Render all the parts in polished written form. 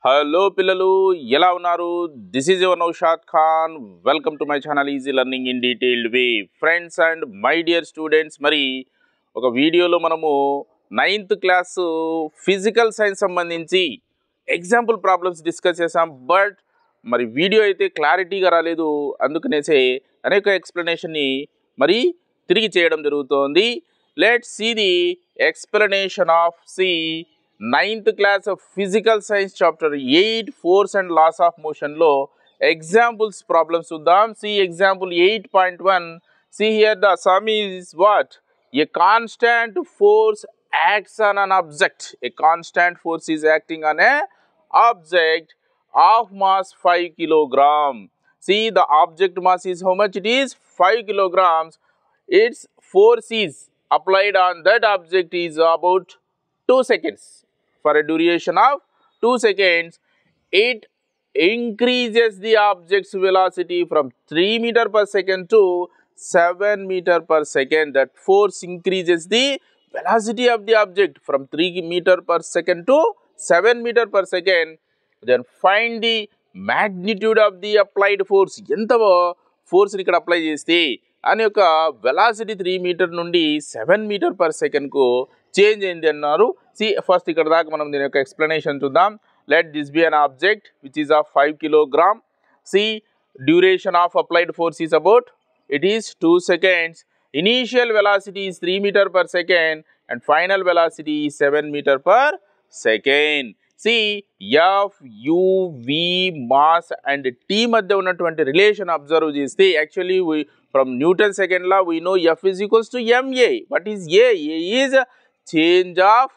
Hello పిల్లలు ఎలా ఉన్నారు this is your Naushad Khan welcome to my channel easy learning in detailed way friends and my dear students మరి ఒక వీడియోలో మనము 9th క్లాస్ ఫిజికల్ సైన్స్ సంబంధించి ఎగ్జాంపుల్ ప్రాబ్లమ్స్ డిస్కస్ చేసాం బట్ మరి వీడియో అయితే క్లారిటీగా రాలేదు అందుకనేసే అనేక ఎక్స్ప్లెనేషన్ని మరి తిరిగి చేయడం జరుగుతోంది let's see the explanation of ninth class of physical science chapter 8 force and laws of motion lo examples problems chuddam. See example 8.1. see here the sum is what? A constant force acts on an object. A constant force is acting on a object of mass 5 kilogram. See the object mass is how much? It is 5 kilograms. Its force is applied on that object is about 2 seconds. For a duration of 2 seconds, it increases the object's velocity from 3 meter per second to 7 meter per second. That force increases the velocity of the object from 3 meter per second to 7 meter per second. Then find the magnitude of the applied force. ఎంత force ఇక్కడ apply చేస్తే అని ఒక velocity 3 metre నుండి 7 metre per సెకండ్కు change అయింది అన్నారు. C first ఇక్కడ దాకా మనం దీని యొక్క ఎక్స్ప్లెనేషన్ చూద్దాం. Let this be an object which is of 5 kilogram. See duration of applied force is about it is 2 seconds. Initial velocity is 3 meter per second and final velocity is 7 meter per second. See F u v mass and t మధ్య ఉన్నటువంటి relation observe చేస్తే actually from Newton second law we know F is equals to m a. What is a? A is change of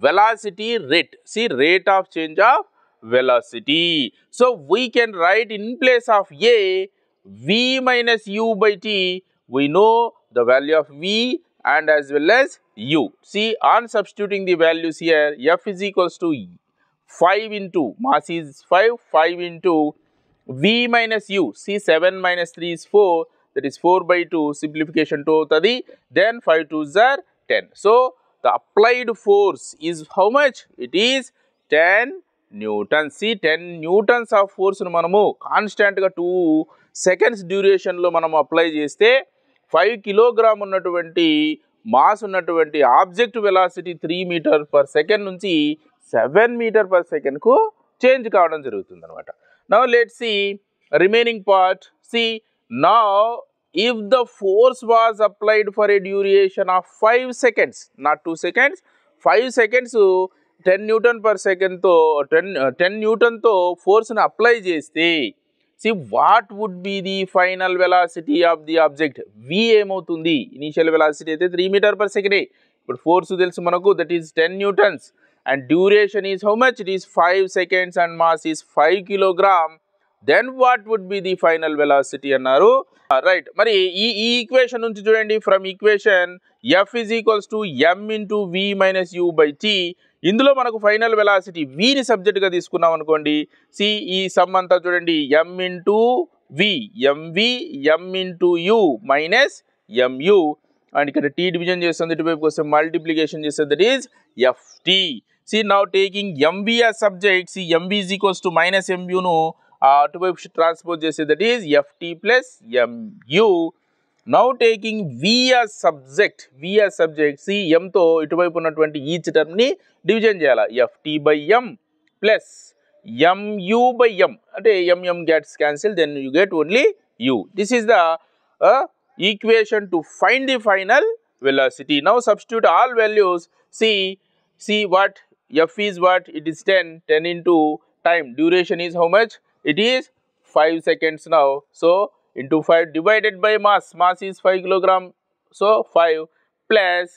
velocity rate. See rate of change of velocity. So we can write in place of a v minus u by t. We know the value of v and as well as u. See on substituting the values here, f is equals to 5 into mass is 5 into v minus u. See 7 minus 3 is 4, that is 4 by 2, simplification 2 avutadi. Then 5 2s are 10. So the applied force is how much? It is 10 newtons. See 10 newtons of force nu manamu constant ga 2 seconds duration lo manamu apply cheste 5 kilogram unnatuvanti mass unnatuvanti object velocity 3 meter per second nunchi 7 meter per second ku change kavadam jarugutundi anamata. Now let's see remaining part. See now if the force was applied for a duration of 5 seconds, not 2 seconds, 5 seconds 10 newton per second to 10 newton to force nu apply cheste, see what would be the final velocity of the object? V emoutundi? Initial velocity aithe 3 meter per second, but force telusu manaku, that is 10 newtons and duration is how much? It is 5 seconds and mass is 5 kilogram. Then what would be the final velocity annaru? Right, మరి ఈ equation నుంచి చూడండి, from equation F is equals to m into v minus u by t. ఇందులో మనకు final velocity విని సబ్జెక్ట్గా తీసుకున్నాం అనుకోండి. C ఈ సమ్ అంతా చూడండి, m into v mv m into u minus mu and ఇక్కడ టీ డివిజన్ చేస్తుంది, ఇటువైపు వస్తే మల్టిప్లికేషన్ చేస్తుంది, that is FT. So now taking mv as subject, so mv is equals to minus ఎంయూను అటువైపు ట్రాన్స్పోజ్ చేసే, that is FT plus mu. Now taking v as subject, v as subject, so ఎంతో ఇటువైపు ఉన్నటువంటి each టర్మ్ని division చేయాలి, FT by m plus mu by m అంటే MM gets cancel, then you get only u. This is the equation to find the final velocity. Now substitute all values. See what f is what? It is 10 into time. Duration is how much? It is 5 seconds now. So into 5 divided by mass. Mass is 5 kilogram. So 5 plus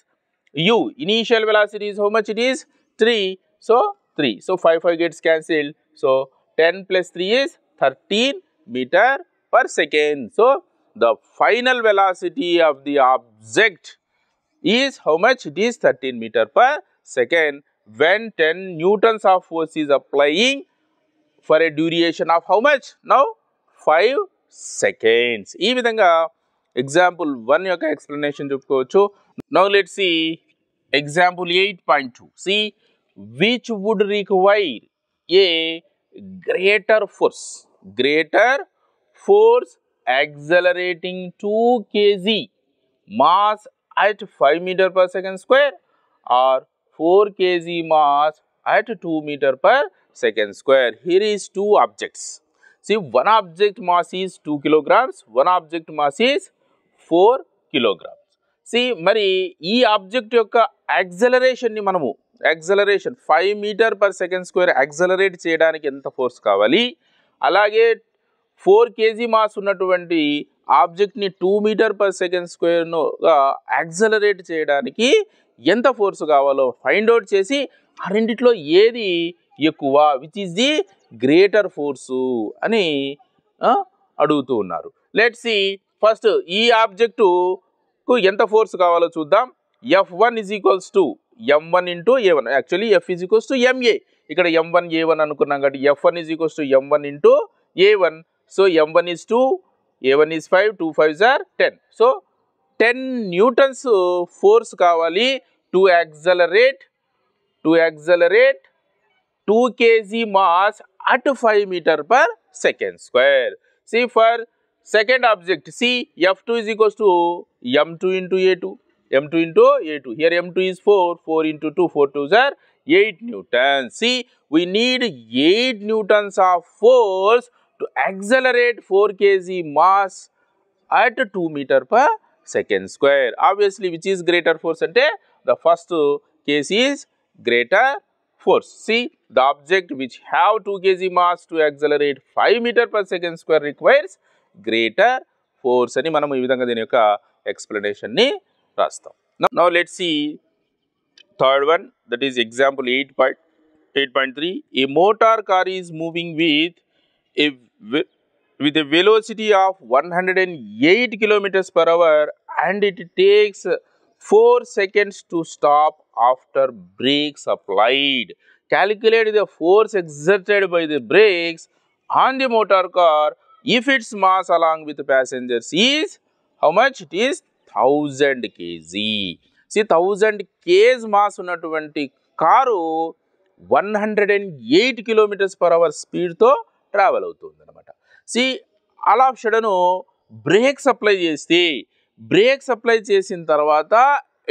u. Initial velocity is how much? It is 3. So 3. So 5 gets cancelled. So 10 plus 3 is 13 meter per second. So the final velocity of the object is how much? It is 13 meter per second when 10 newtons of force is applying for a duration of how much? Now 5 seconds. ఈ విధంగా example 1 యొక్క explanation చెప్పుకోవచ్చు. Now let's see example 8.2. See which would require a greater force accelerating 2 kg mass at 5 meter per second square or 4 kg mass at 2 meter per second square. Here is two objects. See, one object mass is 2 kilograms, one object mass is 4 kilograms. See, మరి ఈ object యొక్క acceleration ని మనము acceleration 5 meter per second square accelerate చేయడానికి ఎంత force కావాలి, అలాగే 4 KG mass ఉన్నటువంటి ఆబ్జెక్ట్ని 2 మీటర్ పర్ సెకండ్ స్క్వేర్గా యాక్సలరేట్ చేయడానికి ఎంత ఫోర్స్ కావాలో ఫైండ్ అవుట్ చేసి ఆ రెండిట్లో ఏది ఎక్కువ, which is the greater force అని అడుగుతూ ఉన్నారు. లెట్స్ సీ ఫస్ట్ ఈ ఆబ్జెక్టుకు ఎంత ఫోర్స్ కావాలో చూద్దాం. F1 is equals to M1 into A1. Actually F is equals to MA. ఇక్కడ M1 A1 అనుకున్నాం కాబట్టి F1 is equals to M1 into A1. So M1 is 2, A1 is 5, 2 5s are 10. So 10 newtons force కావాలి to accelerate 2 kg mass at 5 meter per second square. See, for second object, see F2 is equals to M2 into A2. M2 into A2. Here M2 is 4. 4 into 2. 4 2s are 8 newtons. See, we need 8 newtons of force to accelerate 4 kg mass at 2 meter per second square. Obviously, which is greater force? Ante the first case is greater force. See, the object which have 2 kg mass to accelerate 5 meter per second square requires greater force. అని మనం ఈ విధంగా దీని యొక్క explanation ని రాస్తాం. Now let's see third one, that is example 8.3. A motor car is moving with a velocity of 108 kilometers per hour and it takes 4 seconds to stop after brakes applied. Calculate the force exerted by the brakes on the motor car if its mass along with the passengers is how much? It is 1000 kg. See, 1000 kg mass ఉన్నటువంటి car 108 kilometers per hour స్పీడ్తో travel అవుతుంది అనమాట. So అలా షడను brakes apply చేసిన తర్వాత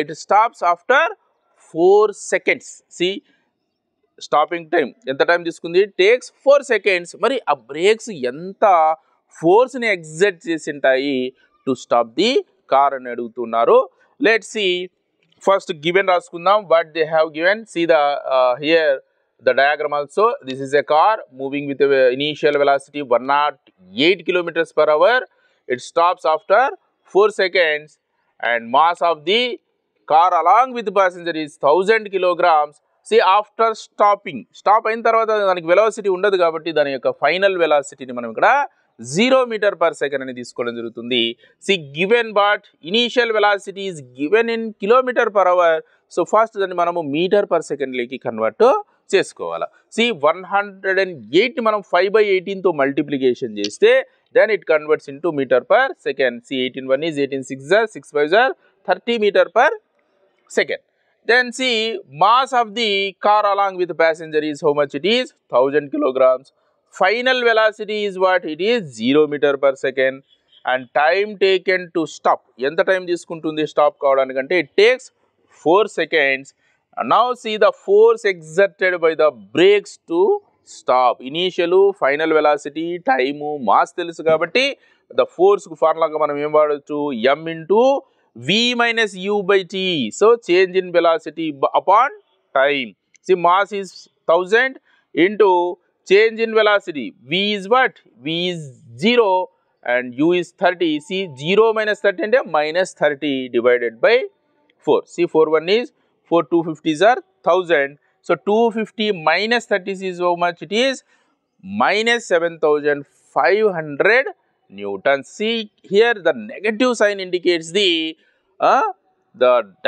it stops after 4 seconds. So stopping time ఎంత time తీసుకుంది? Takes 4 seconds. మరి ఆ బ్రేక్స్ ఎంత ఫోర్స్ని ఎగ్జర్ట్ చేసి ఉంటాయి టు స్టాప్ ది కార్ అని అడుగుతున్నారు. లెట్స్ సి ఫస్ట్ గివెన్ రాసుకుందాం. What they have given. See the here the diagram also. This is a car moving with a initial velocity 108 kilometers per hour. It stops after 4 seconds and mass of the car along with the passenger is 1000 kilograms. See, after stopping, stop అయిన తర్వాత దానికి velocity ఉండదు కాబట్టి దాని యొక్క final వెలాసిటీని మనం ఇక్కడ 0 meter per second అని తీసుకోవడం జరుగుతుంది. See, given but initial velocity is given in kilometer per hour. So first దాన్ని మనము మీటర్ పర్ సెకండ్ లేకి కన్వర్ట్ చేసుకోవాలి. సి 108 మనం 5/18తో మల్టిప్లికేషన్ చేస్తే then it converts into meter per second. See 18 1 is 18 6 are 6 5 are 30 meter per second. Then see, mass of the car along with passenger is how much? It is 1000 kilograms. Final velocity is what? It is 0 meter per second. And time taken to stop. ఎంత time తీసుకుంటుంది stop కావడానికంటే it takes 4 seconds. And now see the force exerted by the brakes to stop. Initial, final velocity, time, mass తెలుసు కాబట్టి the force కు ఫార్ములాగా మనం ఏం వాడొచ్చు? m into v minus u by t. So change in velocity upon time. See, mass is 1000 into change in velocity. V is what? V is 0 and u is 30. See, 0 minus 30 అంటే minus 30 divided by 4. See, 4 1 is 4 250s are 1000. So 250 minus 30 is how much? It is minus 7500 newtons. See, here the negative sign indicates the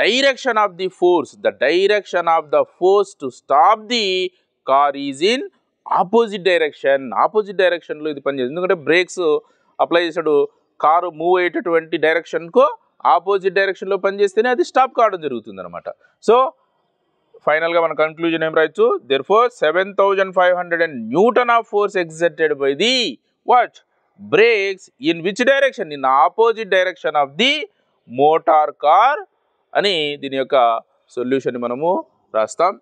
direction of the force. The direction of the force to stop the car is in opposite direction. Opposite direction లో ఇది పనిచేస్తుంది. ఎందుకంటే breaks apply చేసాడు car move అయ్యేటటువంటి డైరెక్షన్కు opposite డైరెక్షన్లో పనిచేస్తేనే అది stop కావడం జరుగుతుంది అనమాట. సో ఫైనల్గా మన కన్క్లూజన్ ఏం రాయొచ్చు, therefore 7500 Newton of force exerted by the what brakes in which direction, in opposite direction of the motor car అని దీని యొక్క సొల్యూషన్ మనము రాస్తాం.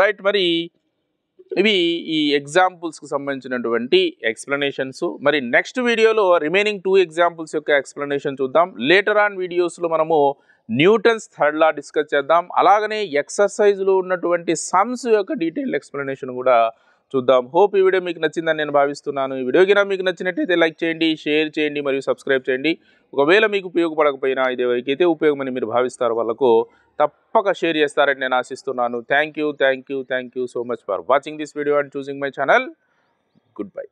రైట్, మరి ఇవి ఈ ఎగ్జాంపుల్స్కి సంబంధించినటువంటి ఎక్స్ప్లెనేషన్స్. మరి నెక్స్ట్ వీడియోలో రిమైనింగ్ 2 ఎగ్జాంపుల్స్ యొక్క ఎక్స్ప్లెనేషన్ చూద్దాం. లేటర్ ఆన్ వీడియోస్లో మనము న్యూటన్స్ థర్డ్ లా డిస్కస్ చేద్దాం. అలాగనే ఎక్సర్సైజ్లో ఉన్నటువంటి సమ్స్ యొక్క డీటెయిల్ ఎక్స్ప్లెనేషన్ కూడా చూద్దాం. హోప్ ఈ వీడియో మీకు నచ్చిందని నేను భావిస్తున్నాను. ఈ వీడియో కింద మీకు నచ్చినట్టయితే లైక్ చేయండి, షేర్ చేయండి మరియు సబ్స్క్రైబ్ చేయండి. ఒకవేళ మీకు ఉపయోగపడకపోయినా ఇది ఎవరికైతే ఉపయోగమని మీరు భావిస్తారో వాళ్ళకు తప్పక షేర్ చేస్తారని నేను ఆశిస్తున్నాను. Thank you so much for watching this video and choosing my channel. Good bye.